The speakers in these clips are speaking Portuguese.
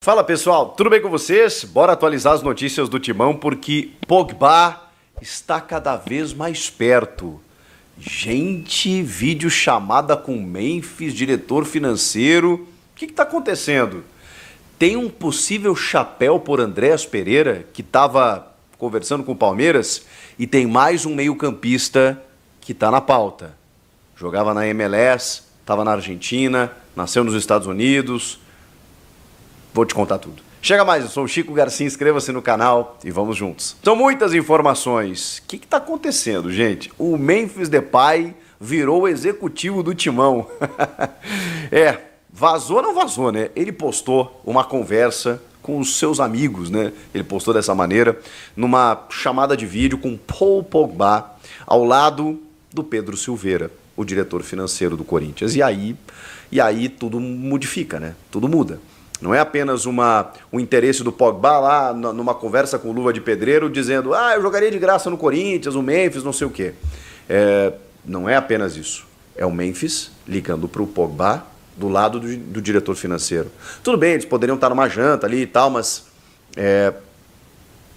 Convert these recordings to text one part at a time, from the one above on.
Fala pessoal, tudo bem com vocês? Bora atualizar as notícias do Timão porque Pogba está cada vez mais perto. Gente, vídeo chamada com Memphis, diretor financeiro. O que está acontecendo? Tem um possível chapéu por Andréas Pereira, que estava conversando com o Palmeiras, e tem mais um meio-campista que está na pauta. Jogava na MLS, estava na Argentina, nasceu nos Estados Unidos. Vou te contar tudo. Chega mais, eu sou o Chico Garcia, inscreva-se no canal e vamos juntos. São muitas informações. O que está acontecendo, gente? O Memphis Depay virou o executivo do Timão. Vazou ou não vazou, né? Ele postou uma conversa com os seus amigos, né? Ele postou dessa maneira, numa chamada de vídeo com Paul Pogba, ao lado do Pedro Silveira, o diretor financeiro do Corinthians. E aí tudo modifica, né? Tudo muda. Não é apenas um interesse do Pogba lá numa conversa com luva de pedreiro dizendo eu jogaria de graça no Corinthians, o Memphis, não sei o quê. Não é apenas isso. É o Memphis ligando para o Pogba do lado do diretor financeiro. Tudo bem, eles poderiam estar numa janta ali e tal, mas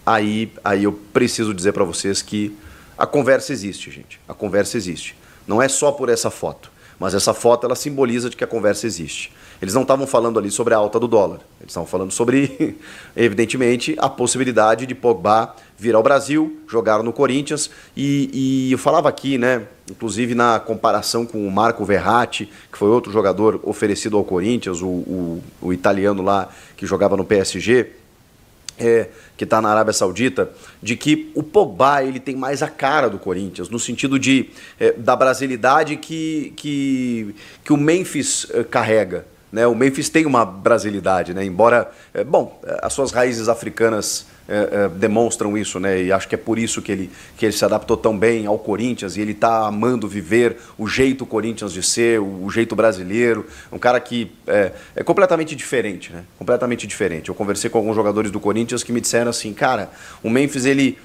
aí eu preciso dizer para vocês que a conversa existe, gente. A conversa existe. Não é só por essa foto, mas essa foto ela simboliza de que a conversa existe. Eles não estavam falando ali sobre a alta do dólar. Eles estavam falando sobre, evidentemente, a possibilidade de Pogba vir ao Brasil, jogar no Corinthians. E eu falava aqui, né, inclusive na comparação com o Marco Verratti, que foi outro jogador oferecido ao Corinthians, o italiano lá que jogava no PSG, que está na Arábia Saudita, de que o Pogba ele tem mais a cara do Corinthians, no sentido da brasilidade que o Memphis carrega. Né? O Memphis tem uma brasilidade, né? Embora, as suas raízes africanas demonstram isso, né? E acho que é por isso que ele se adaptou tão bem ao Corinthians e ele está amando viver o jeito Corinthians de ser, o jeito brasileiro, um cara que é completamente diferente, né? Completamente diferente. Eu conversei com alguns jogadores do Corinthians que me disseram assim, cara, o Memphis ele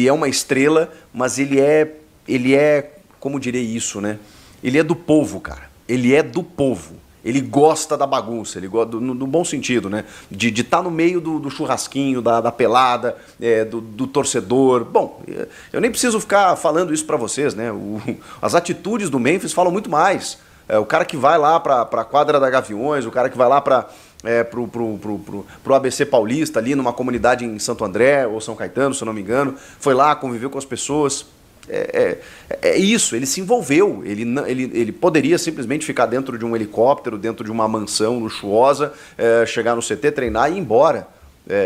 é uma estrela, mas ele é, como direi isso, né? Ele é do povo, cara. Ele é do povo. Ele gosta da bagunça, ele gosta no bom sentido, né? De estar no meio do churrasquinho, da pelada, do torcedor. Bom, eu nem preciso ficar falando isso para vocês, né? As atitudes do Memphis falam muito mais. O cara que vai lá para a quadra da Gaviões, o cara que vai lá para pro ABC Paulista, ali numa comunidade em Santo André ou São Caetano, se eu não me engano, foi lá, conviveu com as pessoas. É isso, ele se envolveu, ele poderia simplesmente ficar dentro de um helicóptero, dentro de uma mansão luxuosa, chegar no CT, treinar e ir embora.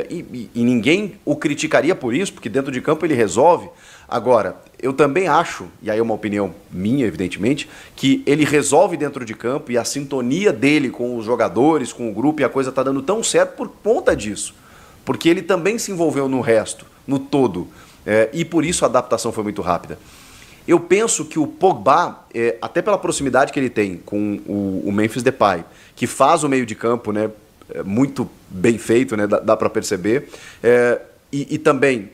E ninguém o criticaria por isso, porque dentro de campo ele resolve. Agora, eu também acho, e aí é uma opinião minha, evidentemente, que ele resolve dentro de campo e a sintonia dele com os jogadores, com o grupo, e a coisa está dando tão certo por conta disso. Porque ele também se envolveu no resto, no todo. E por isso a adaptação foi muito rápida. Eu penso que o Pogba, até pela proximidade que ele tem com o Memphis Depay, que faz o meio de campo, né, muito bem feito, né, dá para perceber, e também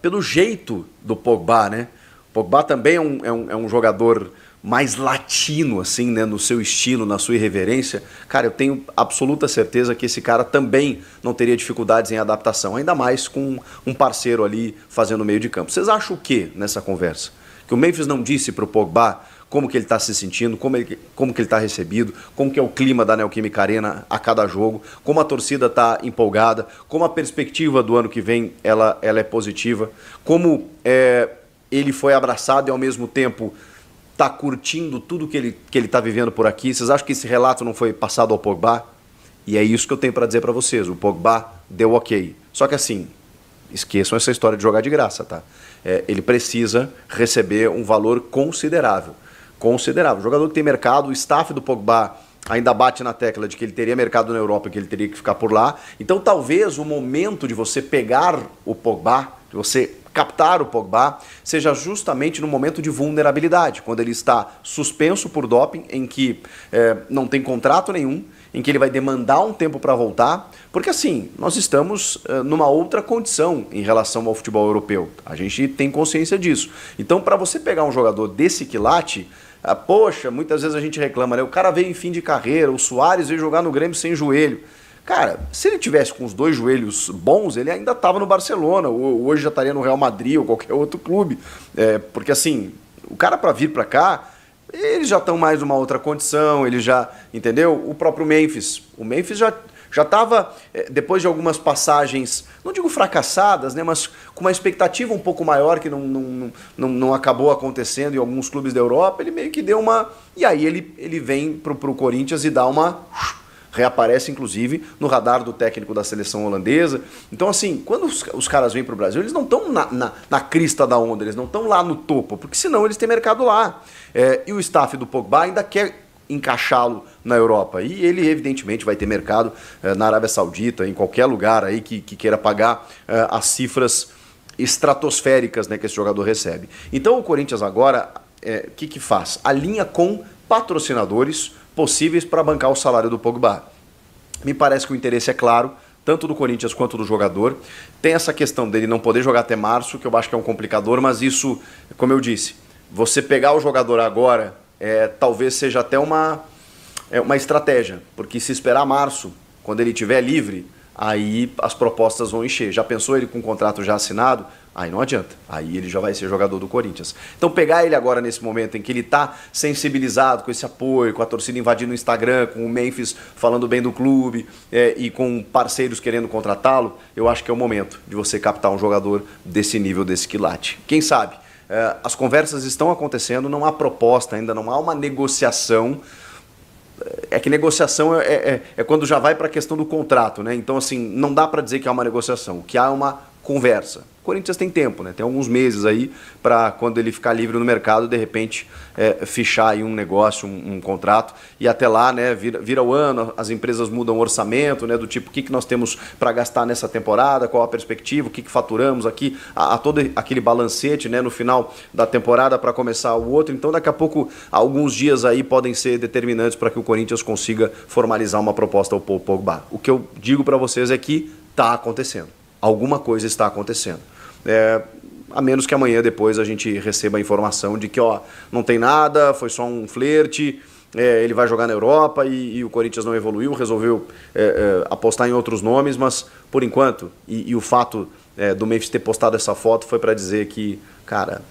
pelo jeito do Pogba, né? O Pogba também é um jogador mais latino, assim, né, no seu estilo, na sua irreverência. Cara, eu tenho absoluta certeza que esse cara também não teria dificuldades em adaptação, ainda mais com um parceiro ali fazendo o meio de campo. Vocês acham o que nessa conversa? Que o Memphis não disse para o Pogba como que ele está se sentindo, como que ele está recebido, como que é o clima da Neoquímica Arena a cada jogo, como a torcida está empolgada, como a perspectiva do ano que vem ela é positiva, como ele foi abraçado e ao mesmo tempo está curtindo tudo que ele está vivendo por aqui. Vocês acham que esse relato não foi passado ao Pogba? E é isso que eu tenho para dizer para vocês. O Pogba deu ok. Só que assim, esqueçam essa história de jogar de graça, tá? Ele precisa receber um valor considerável. Considerável. O jogador que tem mercado, o staff do Pogba ainda bate na tecla de que ele teria mercado na Europa, que ele teria que ficar por lá. Então talvez o momento de você pegar o Pogba, de você captar o Pogba, seja justamente no momento de vulnerabilidade, quando ele está suspenso por doping, em que não tem contrato nenhum, em que ele vai demandar um tempo para voltar, porque assim, nós estamos numa outra condição em relação ao futebol europeu. A gente tem consciência disso. Então, para você pegar um jogador desse quilate, Poxa, muitas vezes a gente reclama, né? O cara veio em fim de carreira, o Suárez veio jogar no Grêmio sem joelho. Cara, se ele tivesse com os 2 joelhos bons, ele ainda estava no Barcelona, ou hoje já estaria no Real Madrid ou qualquer outro clube. Porque assim, o cara para vir para cá, eles já estão mais numa outra condição, ele já, entendeu? O próprio Memphis, o Memphis já estava, depois de algumas passagens, não digo fracassadas, né, mas com uma expectativa um pouco maior que não acabou acontecendo em alguns clubes da Europa, ele meio que deu uma... E aí ele vem pro Corinthians e dá uma... Reaparece, inclusive, no radar do técnico da seleção holandesa. Então, assim, quando os caras vêm para o Brasil, eles não estão na crista da onda, eles não estão lá no topo, porque senão eles têm mercado lá. E o staff do Pogba ainda quer encaixá-lo na Europa. E ele, evidentemente, vai ter mercado na Arábia Saudita, em qualquer lugar aí que queira pagar as cifras estratosféricas, né, que esse jogador recebe. Então, o Corinthians agora, o que faz? Alinha com patrocinadores possíveis para bancar o salário do Pogba. Me parece que o interesse é claro, tanto do Corinthians quanto do jogador. Tem essa questão dele não poder jogar até março, que eu acho que é um complicador, mas isso, como eu disse, você pegar o jogador agora, talvez seja até uma estratégia, porque se esperar março, quando ele estiver livre, aí as propostas vão encher. Já pensou ele com o contrato já assinado? Aí não adianta, aí ele já vai ser jogador do Corinthians. Então pegar ele agora nesse momento em que ele está sensibilizado com esse apoio, com a torcida invadindo o Instagram, com o Memphis falando bem do clube e com parceiros querendo contratá-lo, eu acho que é o momento de você captar um jogador desse nível, desse quilate. Quem sabe? As conversas estão acontecendo, não há proposta ainda, não há uma negociação. É que negociação é quando já vai para a questão do contrato, né? Então, assim, não dá para dizer que há uma negociação, que há uma conversa. O Corinthians tem tempo, né? Tem alguns meses aí para quando ele ficar livre no mercado, de repente, fichar aí um negócio, um contrato, e até lá, né, vira o ano, as empresas mudam o orçamento, né, do tipo, o que nós temos para gastar nessa temporada, qual a perspectiva, o que faturamos aqui, a todo aquele balancete, né, no final da temporada para começar o outro. Então, daqui a pouco, alguns dias aí podem ser determinantes para que o Corinthians consiga formalizar uma proposta ao Pogba. O que eu digo para vocês é que está acontecendo. Alguma coisa está acontecendo. A menos que amanhã depois a gente receba a informação de que não tem nada, foi só um flerte, ele vai jogar na Europa e o Corinthians não evoluiu, resolveu apostar em outros nomes, mas por enquanto, e o fato do Memphis ter postado essa foto foi para dizer que, cara,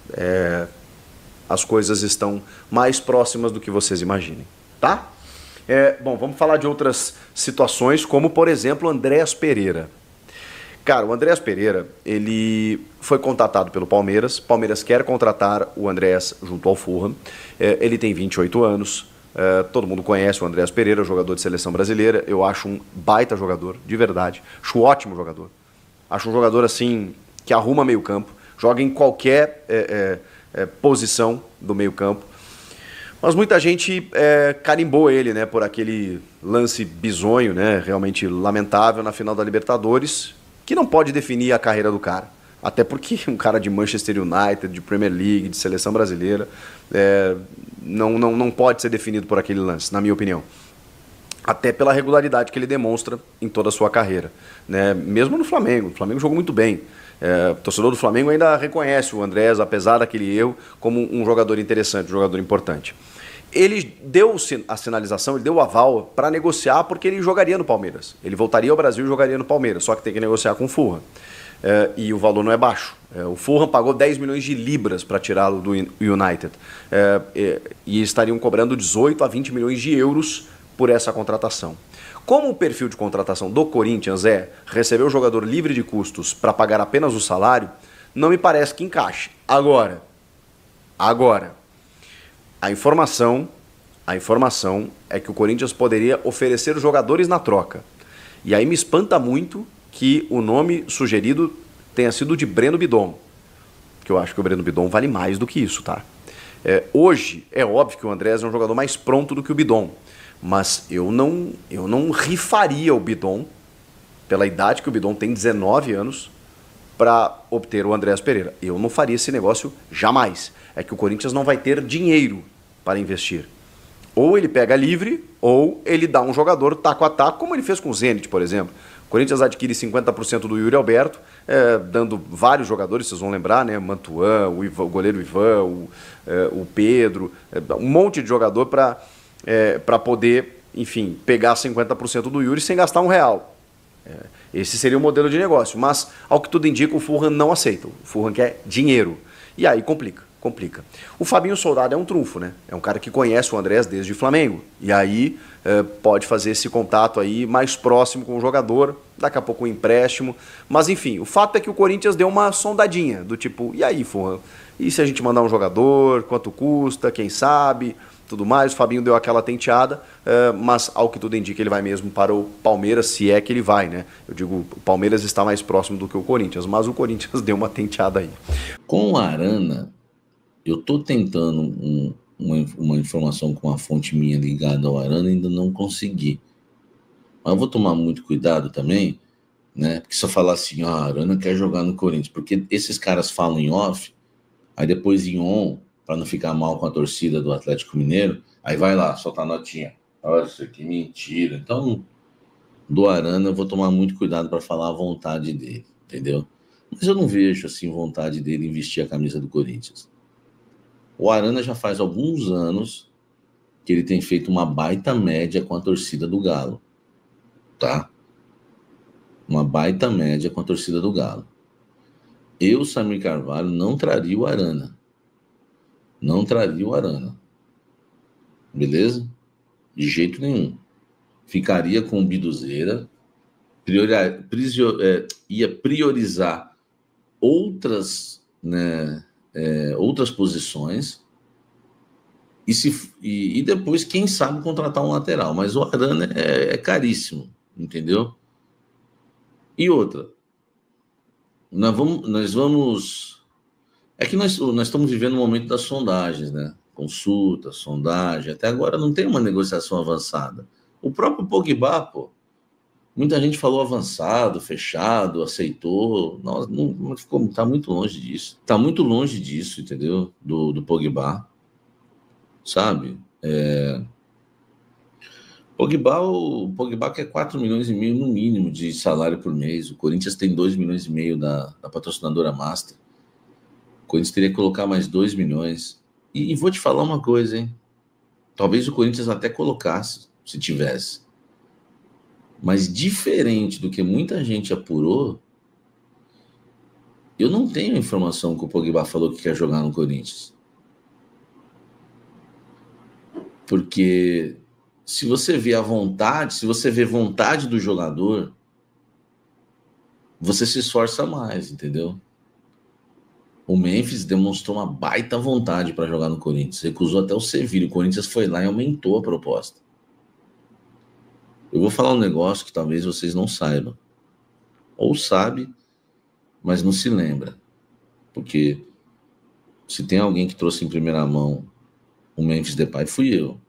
as coisas estão mais próximas do que vocês imaginem, tá? Bom, vamos falar de outras situações, como por exemplo o Andréas Pereira. Cara, o Andréas Pereira, ele foi contatado pelo Palmeiras. Palmeiras quer contratar o Andréas junto ao Fulham. Ele tem 28 anos. Todo mundo conhece o Andréas Pereira, jogador de seleção brasileira. Eu acho um baita jogador, de verdade. Acho um ótimo jogador. Acho um jogador, assim, que arruma meio campo. Joga em qualquer posição do meio campo. Mas muita gente carimbou ele, né, por aquele lance bizonho, né, realmente lamentável na final da Libertadores, que não pode definir a carreira do cara. Até porque um cara de Manchester United, de Premier League, de seleção brasileira, não pode ser definido por aquele lance, na minha opinião. Até pela regularidade que ele demonstra em toda a sua carreira, né? Mesmo no Flamengo. O Flamengo jogou muito bem. O torcedor do Flamengo ainda reconhece o Andréas, apesar daquele erro, como um jogador interessante, um jogador importante. Ele deu a sinalização, ele deu o aval para negociar porque ele jogaria no Palmeiras. Ele voltaria ao Brasil e jogaria no Palmeiras, só que tem que negociar com o Fulham. E o valor não é baixo. O Fulham pagou 10 milhões de libras para tirá-lo do United. E estariam cobrando 18 a 20 milhões de euros por essa contratação. Como o perfil de contratação do Corinthians receber o jogador livre de custos para pagar apenas o salário, não me parece que encaixe. Agora, a informação é que o Corinthians poderia oferecer jogadores na troca. E aí me espanta muito que o nome sugerido tenha sido de Breno Bidon. Que eu acho que o Breno Bidon vale mais do que isso, tá? Hoje, é óbvio que o Andréas é um jogador mais pronto do que o Bidon. Mas eu não rifaria o Bidon, pela idade que o Bidon tem, 19 anos, para obter o Andréas Pereira. Eu não faria esse negócio jamais. É que o Corinthians não vai ter dinheiro para investir. Ou ele pega livre, ou ele dá um jogador taco a taco, como ele fez com o Zenit, por exemplo. O Corinthians adquire 50% do Yuri Alberto, dando vários jogadores, vocês vão lembrar, né? Mantuan, o goleiro Ivan, o Pedro, um monte de jogador para poder, enfim, pegar 50% do Yuri sem gastar R$1. Esse seria o modelo de negócio. Mas, ao que tudo indica, o Fulham não aceita. O Fulham quer dinheiro. E aí complica. O Fabinho Soldado é um trunfo, né? É um cara que conhece o Andrés desde o Flamengo. E aí pode fazer esse contato aí mais próximo com o jogador, daqui a pouco um empréstimo. Mas enfim, o fato é que o Corinthians deu uma sondadinha, do tipo, e aí, Fulham? E se a gente mandar um jogador? Quanto custa? Quem sabe? Tudo mais. O Fabinho deu aquela tenteada, mas ao que tudo indica ele vai mesmo para o Palmeiras, se é que ele vai, né? Eu digo, o Palmeiras está mais próximo do que o Corinthians, mas o Corinthians deu uma tenteada aí. Com o Arana, eu estou tentando uma informação com uma fonte minha ligada ao Arana, ainda não consegui. Mas eu vou tomar muito cuidado também, né? Porque se eu falar assim, a Arana quer jogar no Corinthians, porque esses caras falam em off, aí depois em on, para não ficar mal com a torcida do Atlético Mineiro, aí vai lá, solta a notinha. Olha, isso aqui mentira. Então, do Arana eu vou tomar muito cuidado para falar a vontade dele, entendeu? Mas eu não vejo assim vontade dele em vestir a camisa do Corinthians. O Arana já faz alguns anos que ele tem feito uma baita média com a torcida do Galo, tá? Uma baita média com a torcida do Galo. Eu, Samir Carvalho, não traria o Arana. Não traria o Arana. Beleza? De jeito nenhum. Ficaria com o Biduzeira, ia priorizar outras, né, outras posições e depois, quem sabe, contratar um lateral. Mas o Arana é caríssimo, entendeu? E outra, nós vamos... É que nós estamos vivendo um momento das sondagens, né? Consulta, sondagem. Até agora não tem uma negociação avançada. O próprio Pogba, pô, muita gente falou avançado, fechado, aceitou. Não ficou, tá muito longe disso. Tá muito longe disso, entendeu? Do Pogba, sabe? O Pogba quer 4,5 milhões no mínimo de salário por mês. O Corinthians tem 2,5 milhões da patrocinadora Master. O Corinthians teria que colocar mais 2 milhões. E vou te falar uma coisa, hein? Talvez o Corinthians até colocasse, se tivesse. Mas diferente do que muita gente apurou, eu não tenho informação que o Pogba falou que quer jogar no Corinthians. Porque se você vê a vontade, se você vê vontade do jogador, você se esforça mais, entendeu? O Memphis demonstrou uma baita vontade para jogar no Corinthians. Recusou até o Sevilla. O Corinthians foi lá e aumentou a proposta. Eu vou falar um negócio que talvez vocês não saibam. Ou sabe, mas não se lembra. Porque se tem alguém que trouxe em primeira mão o Memphis Depay, fui eu.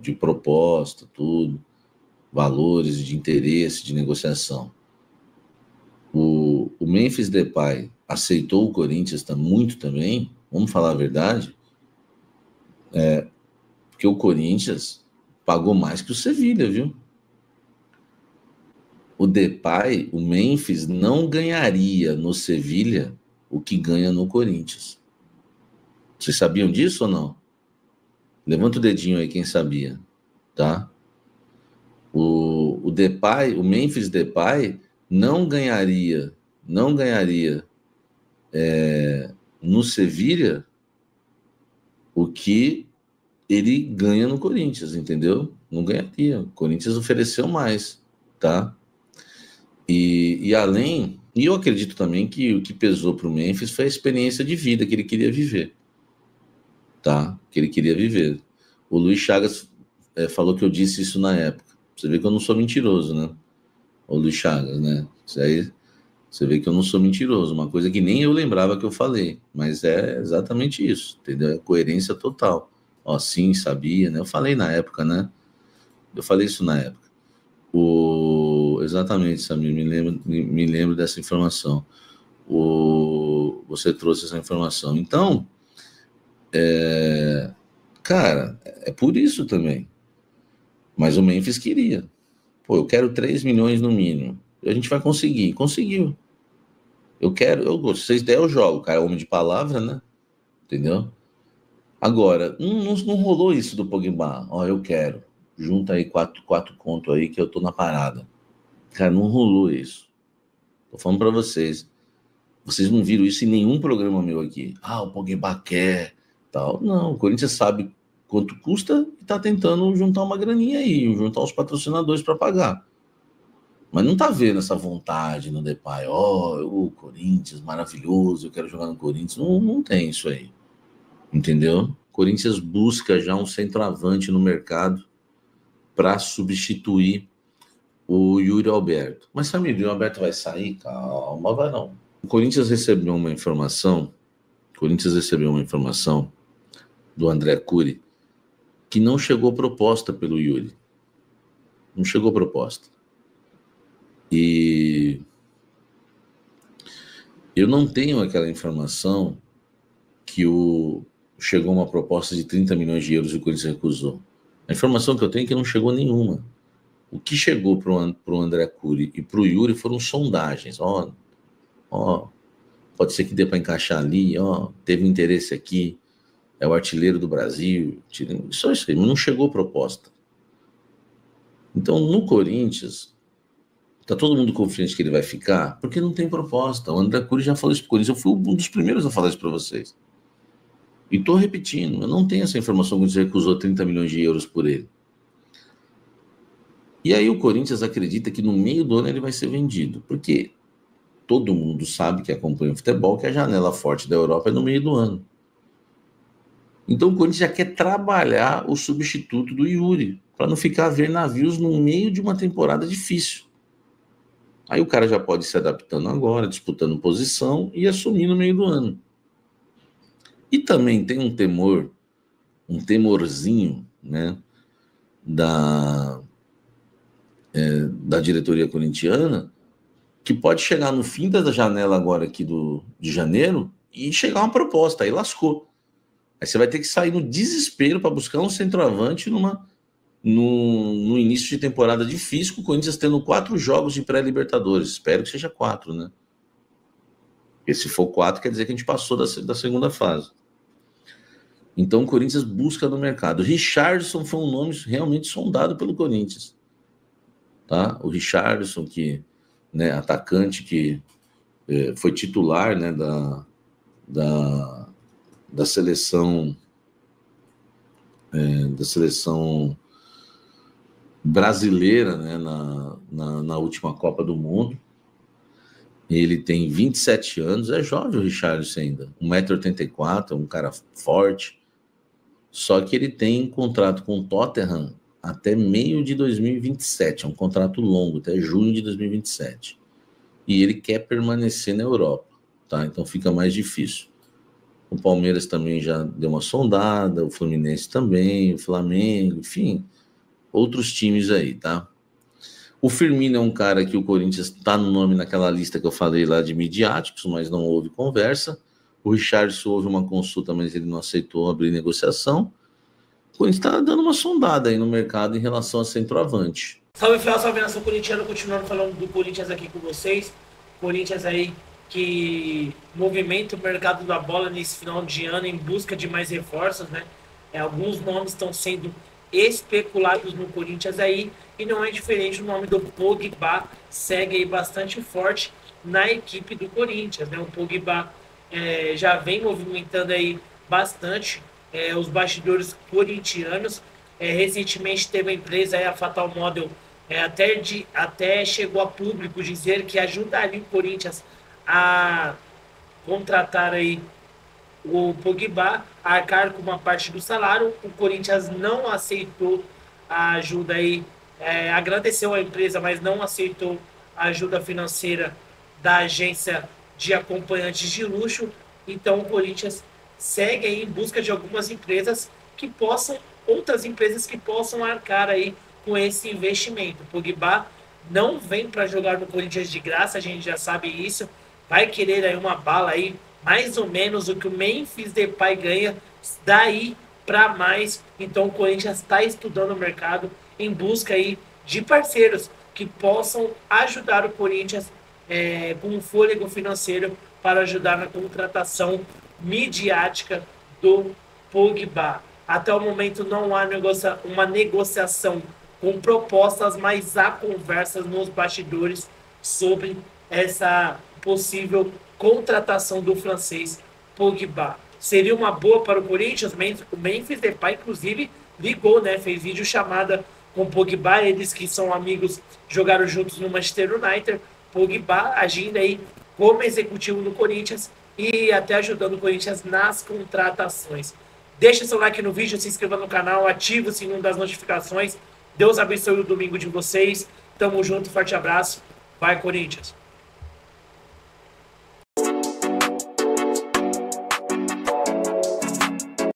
De proposta, tudo. Valores, de interesse, de negociação. O Memphis Depay aceitou o Corinthians muito também, vamos falar a verdade, porque o Corinthians pagou mais que o Sevilla, viu? O Depay, o Memphis, não ganharia no Sevilla o que ganha no Corinthians. Vocês sabiam disso ou não? Levanta o dedinho aí quem sabia, tá? O Depay, o Memphis Depay não ganharia no Sevilla o que ele ganha no Corinthians, entendeu? Não ganharia. O Corinthians ofereceu mais, tá? E além... E eu acredito também que o que pesou para o Memphis foi a experiência de vida que ele queria viver, tá? Que ele queria viver. O Luiz Chagas falou que eu disse isso na época. Você vê que eu não sou mentiroso, né? O Luiz Chagas, né? Isso aí... Você vê que eu não sou mentiroso, uma coisa que nem eu lembrava que eu falei, mas é exatamente isso, entendeu? É coerência total. Ó, sim, sabia, né? Eu falei na época, né? Eu falei isso na época. Exatamente, Samir, me lembro dessa informação. Você trouxe essa informação. Então, Cara, é por isso também. Mas o Memphis queria. Pô, eu quero 3 milhões no mínimo. A gente vai conseguir. Conseguiu. Eu quero, se vocês der, eu jogo. O cara é homem de palavra, né? Entendeu? Agora, não rolou isso do Pogba. Ó, eu quero. Junta aí quatro conto aí que eu tô na parada. Cara, não rolou isso. Tô falando pra vocês. Vocês não viram isso em nenhum programa meu aqui. Ah, o Pogba quer, tal. Não, o Corinthians sabe quanto custa e tá tentando juntar uma graninha aí, juntar os patrocinadores para pagar. Mas não tá vendo essa vontade no Depay. Ó, o Corinthians, maravilhoso, eu quero jogar no Corinthians. Não tem isso aí. Entendeu? O Corinthians busca já um centroavante no mercado para substituir o Yuri Alberto. Mas, família, o Yuri Alberto vai sair? Calma, vai não. O Corinthians recebeu uma informação do André Cury que não chegou proposta pelo Yuri. Não chegou proposta. E eu não tenho aquela informação que chegou uma proposta de 30 milhões de euros e o Corinthians recusou. A informação que eu tenho é que não chegou nenhuma. O que chegou para o André Cury e para o Yuri foram sondagens. Ó, pode ser que dê para encaixar ali, ó, teve interesse aqui, é o artilheiro do Brasil, só isso aí, mas não chegou proposta. Então, no Corinthians, tá todo mundo confiante que ele vai ficar, porque não tem proposta. O André Cury já falou isso para o Corinthians, eu fui um dos primeiros a falar isso para vocês. E estou repetindo, eu não tenho essa informação que o Corinthians recusou 30 milhões de euros por ele. E aí o Corinthians acredita que no meio do ano ele vai ser vendido, porque todo mundo sabe que acompanha o futebol que a janela forte da Europa é no meio do ano. Então o Corinthians já quer trabalhar o substituto do Yuri, para não ficar a ver navios no meio de uma temporada difícil. Aí o cara já pode ir se adaptando agora, disputando posição e assumir no meio do ano. E também tem um temorzinho, né, da diretoria corintiana, que pode chegar no fim da janela agora aqui de janeiro e chegar uma proposta, aí lascou. Aí você vai ter que sair no desespero para buscar um centroavante no início de temporada difícil, com o Corinthians tendo 4 jogos de pré-libertadores. Espero que seja 4, né? Porque se for 4, quer dizer que a gente passou da segunda fase. Então o Corinthians busca no mercado. Richarlison foi um nome realmente sondado pelo Corinthians. Tá? O Richarlison, que, né, atacante que foi titular, né, da seleção brasileira, né, na última Copa do Mundo. Ele tem 27 anos, é jovem o Richarlison ainda, 1,84 m, um cara forte, só que ele tem contrato com o Tottenham até meio de 2027, é um contrato longo, até junho de 2027. E ele quer permanecer na Europa, tá? Então fica mais difícil. O Palmeiras também já deu uma sondada, o Fluminense também, o Flamengo, enfim, outros times aí, tá? O Firmino é um cara que o Corinthians está no nome naquela lista que eu falei lá de midiáticos, mas não houve conversa. O Richarlison houve uma consulta, mas ele não aceitou abrir negociação. O Corinthians está dando uma sondada aí no mercado em relação a centroavante. Salve, Fel, salve nação corintiana, continuando falando do Corinthians aqui com vocês. Corinthians aí que movimenta o mercado da bola nesse final de ano em busca de mais reforços, né? Alguns nomes estão sendo especulados no Corinthians aí, e não é diferente. O nome do Pogba segue aí bastante forte na equipe do Corinthians, né? O Pogba já vem movimentando aí bastante os bastidores corintianos. Recentemente teve a empresa aí, a Fatal Model, até chegou a público dizer que ajudaria o Corinthians a contratar aí o Pogba, a arcar com uma parte do salário. O Corinthians não aceitou a ajuda aí, agradeceu a empresa, mas não aceitou a ajuda financeira da agência de acompanhantes de luxo. Então o Corinthians segue aí em busca de algumas empresas outras empresas que possam arcar aí com esse investimento. O Pogba não vem para jogar no Corinthians de graça, a gente já sabe isso. Vai querer aí uma bala aí, mais ou menos o que o Memphis Depay ganha. Daí para mais. Então o Corinthians está estudando o mercado em busca aí de parceiros que possam ajudar o Corinthians com um fôlego financeiro para ajudar na contratação midiática do Pogba. Até o momento não há uma negociação com propostas, mas há conversas nos bastidores sobre essa possível contratação do francês Pogba. Seria uma boa para o Corinthians? O Memphis Depay, inclusive, ligou, né? Fez vídeo chamada com Pogba, eles que são amigos, jogaram juntos no Manchester United. Pogba agindo aí como executivo do Corinthians e até ajudando o Corinthians nas contratações. Deixa seu like no vídeo, se inscreva no canal, ativa o sininho das notificações. Deus abençoe o domingo de vocês. Tamo junto, forte abraço. Vai, Corinthians!